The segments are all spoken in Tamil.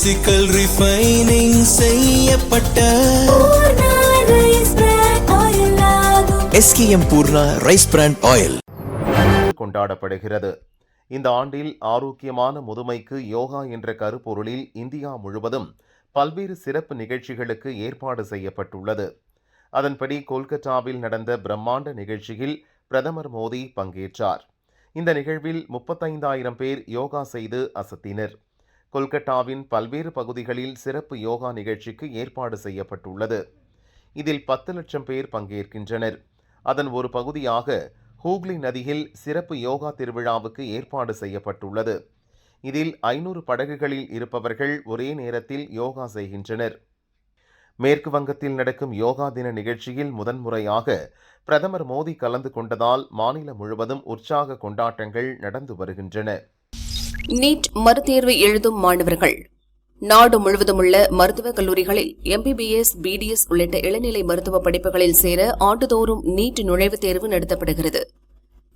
பிசிக்கல் ரிஃபைனிங் செய்யப்பட்ட SKM Poorna rice brand oil கொண்டாடப்படுகிறது. இந்த ஆண்டில் ஆரோக்கியமான முதுமைக்கு யோகா என்ற கருப்பொருளில் இந்தியா முழுவதும் பல்வேறு சிறப்பு நிகழ்ச்சிகளுக்கு ஏற்பாடு செய்யப்பட்டுள்ளது. அதன்படி கொல்கத்தாவில் நடந்த பிரம்மாண்ட நிகழ்ச்சியில் பிரதமர் மோடி பங்கேற்றார். இந்த நிகழ்வில் 35,000 பேர் யோகா செய்து அசத்தினர். கொல்கத்தாவின் பல்வேறு பகுதிகளில் சிறப்பு யோகா நிகழ்ச்சிக்கு ஏற்பாடு செய்யப்பட்டுள்ளது. இதில் 10 லட்சம் பேர் பங்கேற்கின்றனர். அதன் ஒரு பகுதியாக ஹூக்ளி நதியில் சிறப்பு யோகா திருவிழாவுக்கு ஏற்பாடு செய்யப்பட்டுள்ளது. இதில் 500 படகுகளில் இருப்பவர்கள் ஒரே நேரத்தில் யோகா செய்கின்றனர். மேற்கு வங்கத்தில் நடக்கும் யோகா தின நிகழ்ச்சியில் முதன்முறையாக பிரதமர் மோடி கலந்து கொண்டதால் மாநிலம் முழுவதும் உற்சாக கொண்டாட்டங்கள் நடந்து வருகின்றன. நீட் மறுதேர்வு எழுதும் மாணவர்கள் நாடு முழுவதும் உள்ள மருத்துவக் கல்லூரிகளில் MBBS, BDS உள்ளிட்ட இளநிலை மருத்துவ படிப்புகளில் சேர ஆண்டுதோறும் நீட் நுழைவுத் தேர்வு நடத்தப்படுகிறது.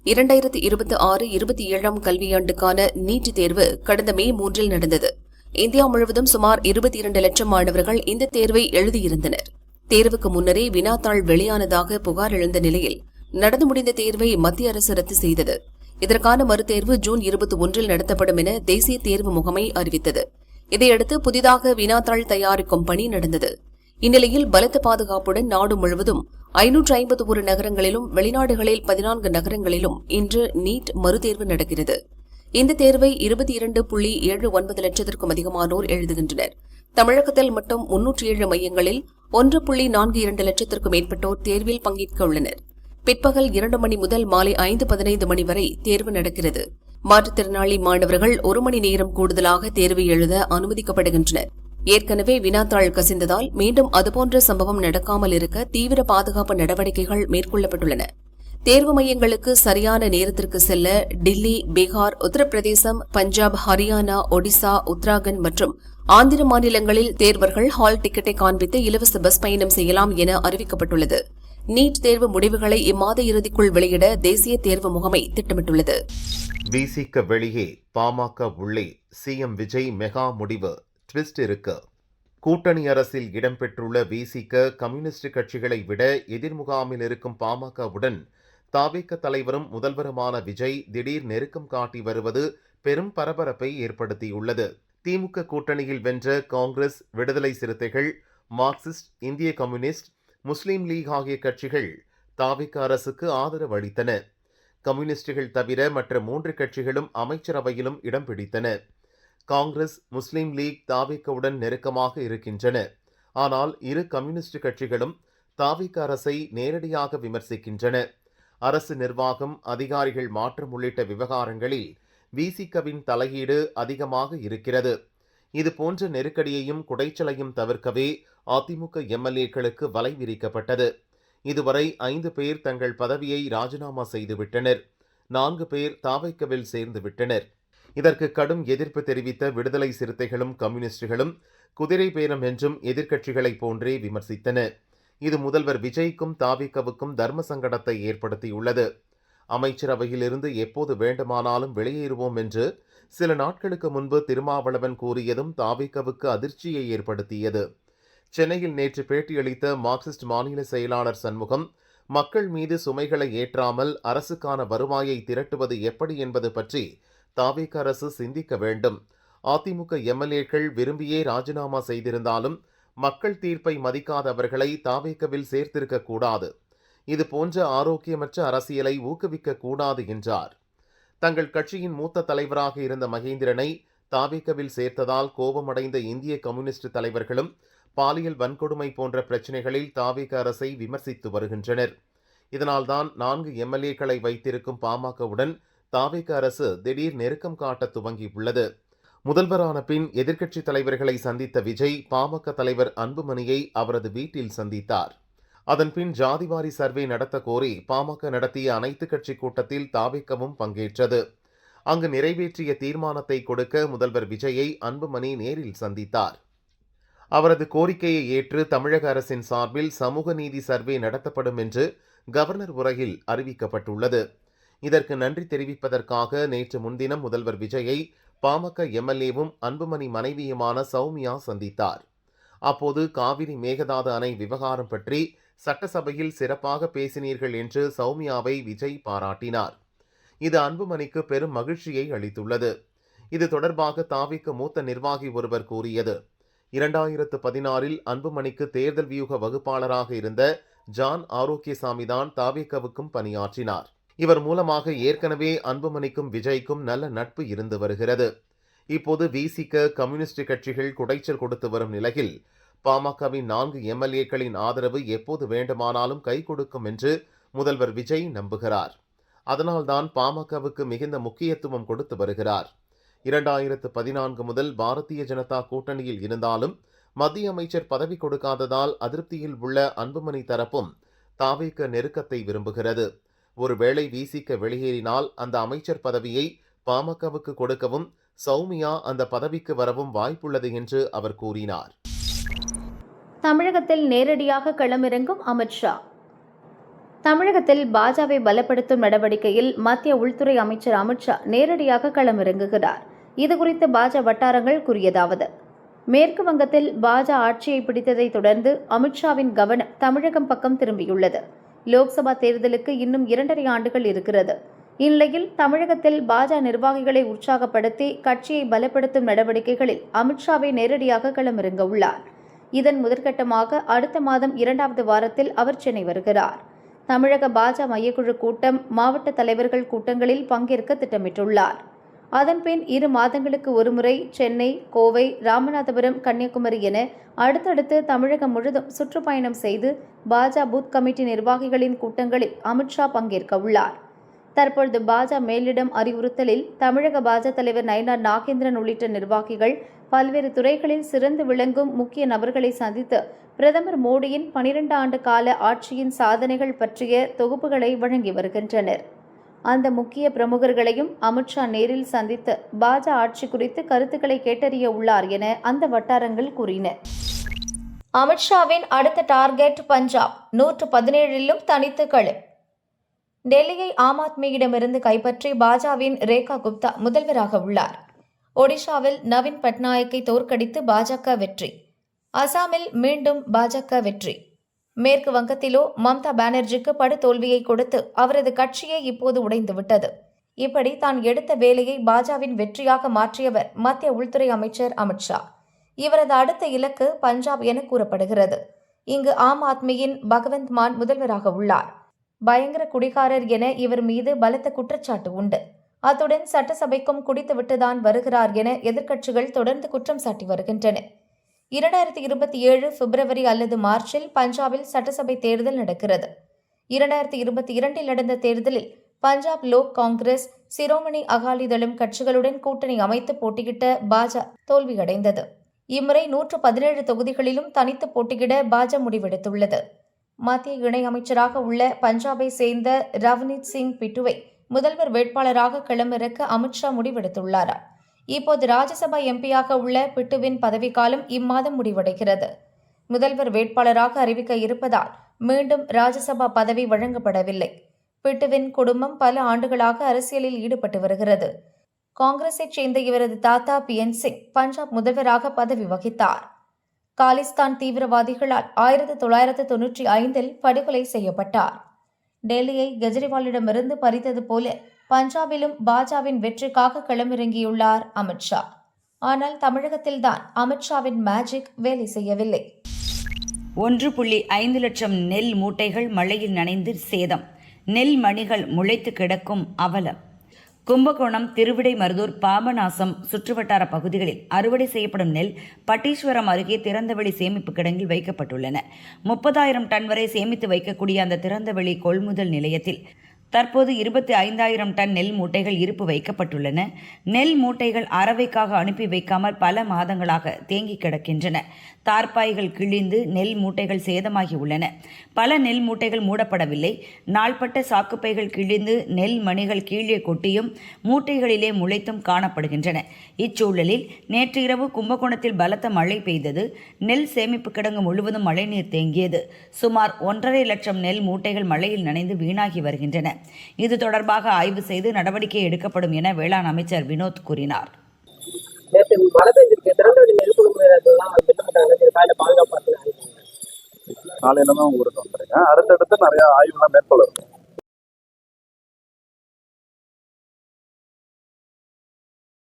2026-27 கல்வியாண்டுக்கான நீட் தேர்வு கடந்த மே 3 நடந்தது. இந்தியா முழுவதும் சுமார் 22 லட்சம் மாணவர்கள் இந்த தேர்வை எழுதியிருந்தனர். தேர்வுக்கு முன்னரே வினாத்தாள் வெளியானதாக புகார் எழுந்த நிலையில் நடந்து முடிந்த தேர்வை மத்திய அரசு ரத்து செய்தது. இதற்கான மறுதேர்வு ஜூன் 21 நடத்தப்படும் என தேசிய தேர்வு முகமை அறிவித்தது. இதையடுத்து புதிதாக வினாத்தாள் தயாரிக்கும் பணி நடந்தது. இந்நிலையில் பலத்த பாதுகாப்புடன் நாடு முழுவதும் 551 நகரங்களிலும் வெளிநாடுகளில் 14 நகரங்களிலும் இன்று நீட் மறுதேர்வு நடக்கிறது. இந்த தேர்வை 22.79 லட்சத்திற்கும் அதிகமானோர் எழுதுகின்றனர். தமிழகத்தில் மட்டும் 307 மையங்களில் 1.42 லட்சத்திற்கும் மேற்பட்டோர் தேர்வில் பங்கேற்க உள்ளனர். பிற்பகல் 2 மணி முதல் மாலை 5:15 மணி வரை தேர்வு நடக்கிறது. மாற்றுத்திறனாளி மாணவர்கள் 1 மணி நேரம் கூடுதலாக தேர்வு எழுத அனுமதிக்கப்படுகின்றனர். ஏற்கனவே வினாத்தாள் கசிந்ததால் மீண்டும் அதுபோன்ற சம்பவம் நடக்காமல் இருக்க தீவிர பாதுகாப்பு நடவடிக்கைகள் மேற்கொள்ளப்பட்டுள்ளன. தேர்வு மையங்களுக்கு சரியான நேரத்திற்கு செல்ல டில்லி, பீகார், உத்தரப்பிரதேசம், பஞ்சாப், ஹரியானா, ஒடிசா, உத்தராகண்ட் மற்றும் ஆந்திர மாநிலங்களில் தேர்வர்கள் ஹால் டிக்கெட்டை காண்பித்து இலவச பஸ் பயணம் செய்யலாம் என அறிவிக்கப்பட்டுள்ளது. நீட் தேர்வு முடிவுகளை இம்மாத இறுதிக்குள் வெளியிட தேசிய தேர்வு முகமை திட்டமிட்டுள்ளது. விசிக வெளியே, பாமக உள்ளே, CM விஜய் மெகா முடிவு, ட்விஸ்ட் இருக்கு. கூட்டணி அரசில் இடம்பெற்றுள்ள விசிக கம்யூனிஸ்ட் கட்சிகளை விட எதிர்முகாமில் இருக்கும் பாமகவுடன் தாவேக தலைவரும் முதல்வருமான விஜய் திடீர் நெருக்கம் காட்டி வருவது பெரும் பரபரப்பை ஏற்படுத்தியுள்ளது. திமுக கூட்டணியில் வென்ற காங்கிரஸ், விடுதலை சிறுத்தைகள், மார்க்சிஸ்ட், இந்திய கம்யூனிஸ்ட், முஸ்லீம் லீக் ஆகிய கட்சிகள் தாவேக அரசுக்கு ஆதரவு அளித்தன. கம்யூனிஸ்டுகள் தவிர மற்ற 3 கட்சிகளும் அமைச்சரவையிலும் இடம் பிடித்தன. காங்கிரஸ், முஸ்லீம் லீக் தாவேகவுடன் நெருக்கமாக இருக்கின்றன. ஆனால் இரு கம்யூனிஸ்ட் கட்சிகளும் தாவேக அரசை நேரடியாக விமர்சிக்கின்றன. அரசு நிர்வாகம், அதிகாரிகள் மாற்றம் உள்ளிட்ட விவகாரங்களில் விசிகவின் தலையீடு அதிகமாக இருக்கிறது. இதுபோன்ற நெருக்கடியையும் குடைச்சலையும் தவிர்க்கவே அதிமுக MLAக்களுக்கு வலை விரிக்கப்பட்டது. இதுவரை 5 பேர் தங்கள் பதவியை ராஜினாமா செய்துவிட்டனர். 4 பேர் தாவேகவில் சேர்ந்துவிட்டனர். இதற்கு கடும் எதிர்ப்பு தெரிவித்த விடுதலை சிறுத்தைகளும் கம்யூனிஸ்டுகளும் குதிரை பேரம் என்றும் எதிர்க்கட்சிகளைப் போன்றே விமர்சித்தன. இது முதல்வர் விஜய்க்கும் தாவேகவுக்கும் தர்ம சங்கடத்தை ஏற்படுத்தியுள்ளது. அமைச்சரவையிலிருந்து எப்போது வேண்டுமானாலும் வெளியேறுவோம் என்று சில நாட்களுக்கு முன்பு திருமாவளவன் கூறியதும் தாவேகவுக்கு அதிர்ச்சியை ஏற்படுத்தியது. சென்னையில் நேற்று பேட்டியளித்த மார்க்சிஸ்ட் மாநில செயலாளர் சண்முகம், மக்கள் மீது சுமைகளை ஏற்றாமல் அரசுக்கான வருவாயை திரட்டுவது எப்படி என்பது பற்றி தாவேக அரசு சிந்திக்க வேண்டும். அதிமுக MLAக்கள் விரும்பியே ராஜினாமா செய்திருந்தாலும் மக்கள் தீர்ப்பை மதிக்காதவர்களை தாவேகவில் சேர்த்திருக்க கூடாது. இது போன்ற ஆரோக்கியமற்ற அரசியலை ஊக்குவிக்க கூடாது என்றார். தங்கள் கட்சியின் மூத்த தலைவராக இருந்த மகேந்திரனை தாவேகவில் சேர்த்ததால் கோபமடைந்த இந்திய கம்யூனிஸ்ட் தலைவர்களும் பாலியல் வன்கொடுமை போன்ற பிரச்சினைகளில் தாவேக அரசை விமர்சித்து வருகின்றனர். இதனால்தான் 4 MLAக்களை வைத்திருக்கும் பாமகவுடன் தாவேக அரசு திடீர் நெருக்கம் காட்ட துவங்கியுள்ளது. முதல்வரான பின் எதிர்க்கட்சித் தலைவர்களை சந்தித்த விஜய் பாமக தலைவர் அன்புமணியை அவரது வீட்டில் சந்தித்தார். அதன்பின் ஜாதிவாரி சர்வே நடத்த கோரி பாமக நடத்திய அனைத்து கட்சி கூட்டத்தில் தாவேகவும் பங்கேற்றது. அங்கு நிறைவேற்றிய தீர்மானத்தை கொடுக்க முதல்வர் விஜயை அன்புமணி நேரில் சந்தித்தார். அவரது கோரிக்கையை ஏற்று தமிழக அரசின் சார்பில் சமூக நீதி சர்வே நடத்தப்படும் என்று கவர்னர் உரையில் அறிவிக்கப்பட்டுள்ளது. இதற்கு நன்றி தெரிவிப்பதற்காக நேற்று முன்தினம் முதல்வர் விஜயை பாமக எம்எல்ஏவும் அன்புமணி மனைவியுமான சௌமியா சந்தித்தார். அப்போது காவிரி மேகதாது அணை விவகாரம் பற்றி சட்டசபையில் சிறப்பாக பேசினீர்கள் என்று சௌமியாவை விஜய் பாராட்டினார். இது அன்புமணிக்கு பெரும் மகிழ்ச்சியை அளித்துள்ளது. இது தொடர்பாக தாவிக மூத்த நிர்வாகி ஒருவர் கூறியது, 2016 அன்புமணிக்கு தேர்தல் வியூக வகுப்பாளராக இருந்த ஜான் ஆரோக்கியசாமி தான் தாவிகவுக்கும் பணியாற்றினார். இவர் மூலமாக ஏற்கனவே அன்புமணிக்கும் விஜய்க்கும் நல்ல நட்பு இருந்து வருகிறது. இப்போது விசிக கம்யூனிஸ்ட் கட்சிகள் குடைச்சல் கொடுத்து வரும் நிலையில் பாமகவின் 4 எம்எல்ஏக்களின் ஆதரவு எப்போது வேண்டுமானாலும் கை கொடுக்கும் என்று முதல்வர் விஜய் நம்புகிறார். அதனால்தான் பாமகவுக்கு மிகுந்த முக்கியத்துவம் கொடுத்து வருகிறார். 2014 முதல் பாரதிய ஜனதா கூட்டணியில் இருந்தாலும் மத்திய அமைச்சர் பதவி கொடுக்காததால் அதிருப்தியில் உள்ள அன்புமணி தரப்பும் தாவேக நெருக்கத்தை விரும்புகிறது. ஒருவேளை விசிக வெளியேறினால் அந்த அமைச்சர் பதவியை பாமகவுக்கு கொடுக்கவும் சௌமியா அந்த பதவிக்கு வரவும் வாய்ப்புள்ளது என்று அவர் கூறினார். தமிழகத்தில் நேரடியாக களமிறங்கும் அமித்ஷா. தமிழகத்தில் பாஜவை பலப்படுத்தும் நடவடிக்கையில் மத்திய உள்துறை அமைச்சர் அமித்ஷா நேரடியாக களமிறங்குகிறார். இதுகுறித்து பாஜ வட்டாரங்கள் கூறியதாவது, மேற்கு வங்கத்தில் பாஜ ஆட்சியை பிடித்ததை தொடர்ந்து அமித்ஷாவின் கவனம் தமிழகம் பக்கம் திரும்பியுள்ளது. லோக்சபா தேர்தலுக்கு இன்னும் 2.5 ஆண்டுகள் இருக்கிறது. இந்நிலையில் தமிழகத்தில் பாஜ நிர்வாகிகளை உற்சாகப்படுத்தி கட்சியை பலப்படுத்தும் நடவடிக்கைகளில் அமித்ஷாவை நேரடியாக களமிறங்க உள்ளார். இதன் முதற்கட்டமாக அடுத்த மாதம் 2வது வாரத்தில் அவர் சென்னை வருகிறார். தமிழக பாஜ மையக்குழு கூட்டம், மாவட்ட தலைவர்கள் கூட்டங்களில் பங்கேற்க திட்டமிட்டுள்ளார். அதன்பின் 2 மாதங்களுக்கு ஒருமுறை சென்னை, கோவை, ராமநாதபுரம், கன்னியாகுமரி என அடுத்தடுத்து தமிழகம் முழுதும் சுற்றுப்பயணம் செய்து பாஜ பூத் கமிட்டி நிர்வாகிகளின் கூட்டங்களில் அமித்ஷா பங்கேற்க உள்ளார். தற்பொழுது பாஜ மேலிடம் அறிவுறுத்தலில் தமிழக பாஜ தலைவர் நயினார் நாகேந்திரன் உள்ளிட்ட நிர்வாகிகள் பல்வேறு துறைகளில் சிறந்து விளங்கும் முக்கிய நபர்களை சந்தித்து பிரதமர் மோடியின் 12 ஆண்டு கால ஆட்சியின் சாதனைகள் பற்றிய தொகுப்புகளை வழங்கி வருகின்றனர். அந்த முக்கிய பிரமுகர்களையும் அமித்ஷா நேரில் சந்தித்து பாஜ ஆட்சி குறித்து கருத்துக்களை கேட்டறிய உள்ளார் என அந்த வட்டாரங்கள் கூறின. அமித்ஷாவின் அடுத்த டார்கெட் பஞ்சாப். 117லும் தனித்து களம். டெல்லியை ஆம் ஆத்மியிடமிருந்து கைப்பற்றி பாஜவின் ரேகா குப்தா முதல்வராக உள்ளார். ஒடிஷாவில் நவீன் பட்நாயக்கை தோற்கடித்து பாஜக வெற்றி. அசாமில் மீண்டும் பாஜக வெற்றி. மேற்கு வங்கத்திலோ மம்தா பானர்ஜிக்கு படுதோல்வியை கொடுத்து அவரது கட்சியே இப்போது உடைந்துவிட்டது. இப்படி தான் எடுத்த வேலையை பாஜவின் வெற்றியாக மாற்றியவர் மத்திய உள்துறை அமைச்சர் அமித்ஷா. இவரது அடுத்த இலக்கு பஞ்சாப் என கூறப்படுகிறது. இங்கு ஆம் ஆத்மியின் பகவந்த் மான் முதல்வராக உள்ளார். பயங்கர குடிகாரர் என இவர் மீது பலத்த குற்றச்சாட்டு உண்டு. அத்துடன் சட்டசபைக்கும் குடித்துவிட்டுதான் வருகிறார் என எதிர்க்கட்சிகள் தொடர்ந்து குற்றம் சாட்டி வருகின்றன. 2027 பிப்ரவரி அல்லது மார்ச்சில் பஞ்சாபில் சட்டசபை தேர்தல் நடக்கிறது. 2022 நடந்த தேர்தலில் பஞ்சாப் லோக் காங்கிரஸ், சிரோமணி அகாலிதளம் கட்சிகளுடன் கூட்டணி அமைத்து போட்டியிட்ட பாஜ தோல்வியடைந்தது. இம்முறை 117 தொகுதிகளிலும் தனித்து போட்டியிட பாஜ முடிவெடுத்துள்ளது. மத்திய இணையமைச்சராக உள்ள பஞ்சாபை சேர்ந்த ரவ்னீத் சிங் பிட்டுவை முதல்வர் வேட்பாளராக களமிறக்க அமித்ஷா முடிவெடுத்துள்ளார். இப்போது ராஜ்யசபா எம்பியாக உள்ள பிட்டுவின் பதவிக்காலம் இம்மாதம் முடிவடைகிறது. முதல்வர் வேட்பாளராக அறிவிக்க இருப்பதால் மீண்டும் ராஜ்யசபா பதவி வழங்கப்படவில்லை. பிட்டுவின் குடும்பம் பல ஆண்டுகளாக அரசியலில் ஈடுபட்டு வருகிறது. காங்கிரஸைச் சேர்ந்த இவரது தாத்தா பிஎன் சிங் பஞ்சாப் முதல்வராக பதவி வகித்தார். காலிஸ்தான் தீவிரவாதிகளால் 1995 படுகொலை செய்யப்பட்டார். டெல்லியை கெஜ்ரிவாலிடமிருந்து பறித்தது போல பஞ்சாபிலும் பாஜவின் வெற்றிக்காக களமிறங்கியுள்ளார் அமித்ஷா. ஆனால் தமிழகத்தில்தான் அமித்ஷாவின் மேஜிக் வேலை செய்யவில்லை. 1.5 லட்சம் நெல் மூட்டைகள் மழையில் நனைந்து சேதம். நெல் மணிகள் முளைத்து கிடக்கும் அவலம். கும்பகோணம், திருவிடைமருதூர், பாபநாசம் சுற்றுவட்டார பகுதிகளில் அறுவடை செய்யப்படும் நெல் பட்டீஸ்வரம் அருகே திறந்தவெளி சேமிப்பு கிடங்கில் வைக்கப்பட்டுள்ளன. 30,000 டன் வரை சேமித்து வைக்கக்கூடிய அந்த திறந்தவெளி கொள்முதல் நிலையத்தில் தற்போது 25,000 டன் நெல் மூட்டைகள் இருப்பு வைக்கப்பட்டுள்ளன. நெல் மூட்டைகள் அரவைக்காக அனுப்பி வைக்காமல் பல மாதங்களாக தேங்கி கிடக்கின்றன. தார்பாய்கள் கிழிந்து நெல் மூட்டைகள் சேதமாகி உள்ளன. பல நெல் மூட்டைகள் மூடப்படவில்லை. நாள்பட்ட சாக்குப்பைகள் கிழிந்து நெல் மணிகள் கீழே கொட்டியும் மூட்டைகளிலே முளைத்தும் காணப்படுகின்றன. இச்சூழலில் நேற்று இரவு கும்பகோணத்தில் பலத்த மழை பெய்தது. நெல் சேமிப்பு கிடங்கு முழுவதும் மழைநீர் தேங்கியது. சுமார் 1.5 லட்சம் நெல் மூட்டைகள் மழையில் நனைந்து வீணாகி வருகின்றன. இது தொடர்பாக ஆய்வு செய்து நடவடிக்கை எடுக்கப்படும் என வேளாண் அமைச்சர் வினோத் கூறினார். நேற்று மழை பெஞ்சிருக்கு, திறந்தவெளி நெருப்புலாம் திட்டமிட்ட பாதுகாப்பு காலையில தான் ஊருக்கு வந்துருங்க. அடுத்தடுத்து நிறைய ஆய்வுலாம் மேற்கொள்ள இருக்கும்.